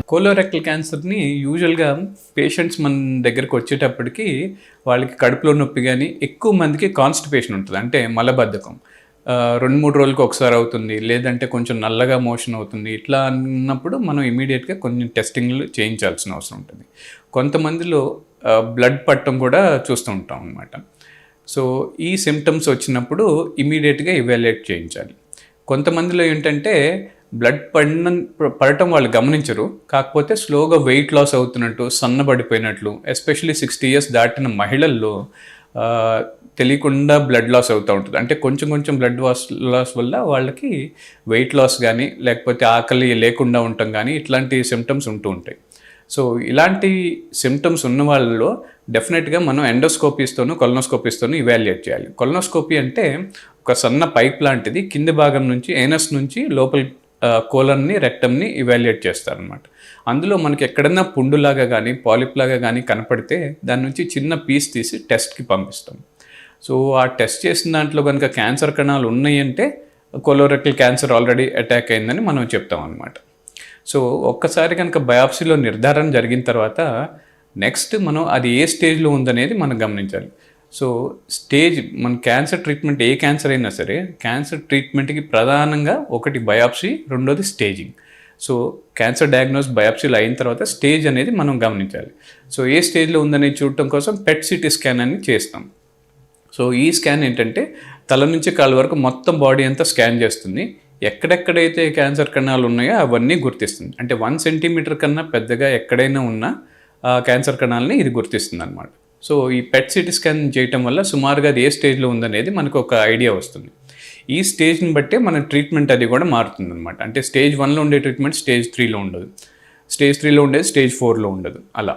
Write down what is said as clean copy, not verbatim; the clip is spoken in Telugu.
కోలోరెక్టల్ క్యాన్సర్ని యూజువల్గా పేషెంట్స్ మన దగ్గరికి వచ్చేటప్పటికి వాళ్ళకి కడుపులో నొప్పి కానీ ఎక్కువ మందికి కాన్స్టిపేషన్ ఉంటుంది, అంటే మలబద్ధకం. 2-3 రోజులకు ఒకసారి అవుతుంది, లేదంటే కొంచెం నల్లగా మోషన్ అవుతుంది. ఇట్లా అన్నప్పుడు మనం ఇమీడియట్గా కొన్ని టెస్టింగ్లు చేయించాల్సిన అవసరం ఉంటుంది. కొంతమందిలో బ్లడ్ పట్టడం కూడా చూస్తూ ఉంటాం అన్నమాట. సో ఈ సిమ్టమ్స్ వచ్చినప్పుడు ఇమీడియట్గా ఇవాల్యుయేట్ చేయించాలి. కొంతమందిలో ఏంటంటే బ్లడ్ పడటం వాళ్ళు గమనించరు, కాకపోతే స్లోగా వెయిట్ లాస్ అవుతున్నట్టు, సన్నబడిపోయినట్లు, ఎస్పెషలీ 60 years దాటిన మహిళల్లో తెలియకుండా బ్లడ్ లాస్ అవుతూ ఉంటుంది. అంటే కొంచెం కొంచెం బ్లడ్ లాస్ వల్ల వాళ్ళకి వెయిట్ లాస్ కానీ, లేకపోతే ఆకలి లేకుండా ఉండటం కానీ, ఇట్లాంటి సిమ్టమ్స్ ఉంటూ ఉంటాయి. సో ఇలాంటి సిమ్టమ్స్ ఉన్న వాళ్ళలో డెఫినెట్గా మనం ఎండోస్కోపీస్తోనూ కొలనోస్కోపీస్తోనూ ఇవాల్యుయేట్ చేయాలి. కొలనోస్కోపీ అంటే ఒక సన్న పైప్ లాంటిది కింది భాగం నుంచి ఏనస్ నుంచి లోపల కోలన్ని, రెక్టమ్ని ఇవాల్యుయేట్ చేస్తారనమాట. అందులో మనకి ఎక్కడన్నా పుండులాగా కానీ, పాలిప్ లాగా కానీ కనపడితే దాని నుంచి చిన్న పీస్ తీసి టెస్ట్కి పంపిస్తాం. సో ఆ టెస్ట్ చేసిన దాంట్లో కనుక క్యాన్సర్ కణాలు ఉన్నాయి అంటే కోలోరెక్టల్ క్యాన్సర్ ఆల్రెడీ అటాక్ అయిందని మనం చెప్తాం అనమాట. సో ఒక్కసారి కనుక బయాప్సీలో నిర్ధారణ జరిగిన తర్వాత నెక్స్ట్ మనం అది ఏ స్టేజ్లో ఉందనేది మనం గమనించాలి. సో స్టేజ్, మన క్యాన్సర్ ట్రీట్మెంట్ ఏ క్యాన్సర్ అయినా సరే, క్యాన్సర్ ట్రీట్మెంట్కి ప్రధానంగా ఒకటి బయాప్సీ, రెండోది స్టేజింగ్. సో క్యాన్సర్ డయాగ్నోస్ బయాప్సీలు అయిన తర్వాత స్టేజ్ అనేది మనం గమనించాలి. సో ఏ స్టేజ్లో ఉందనేది చూడటం కోసం పెట్ సిటీ స్కాన్ అని చేస్తాం. సో ఈ స్కాన్ ఏంటంటే తల నుంచి కాళ్ళ వరకు మొత్తం బాడీ అంతా స్కాన్ చేస్తుంది. ఎక్కడెక్కడైతే క్యాన్సర్ కణాలు ఉన్నాయో అవన్నీ గుర్తిస్తుంది. అంటే 1 centimeter కన్నా పెద్దగా ఎక్కడైనా ఉన్న క్యాన్సర్ కణాలని ఇది గుర్తిస్తుంది అనమాట. సో ఈ పెట్ సిటీ స్కాన్ చేయటం వల్ల సుమారుగా అది ఏ స్టేజ్లో ఉందనేది మనకు ఒక ఐడియా వస్తుంది. ఈ స్టేజ్ని బట్టే మన ట్రీట్మెంట్ అది కూడా మారుతుంది అనమాట. అంటే స్టేజ్ 1లో ఉండే ట్రీట్మెంట్ స్టేజ్ 3లో ఉండదు, స్టేజ్ 3లో ఉండేది స్టేజ్ 4లో ఉండదు, అలా.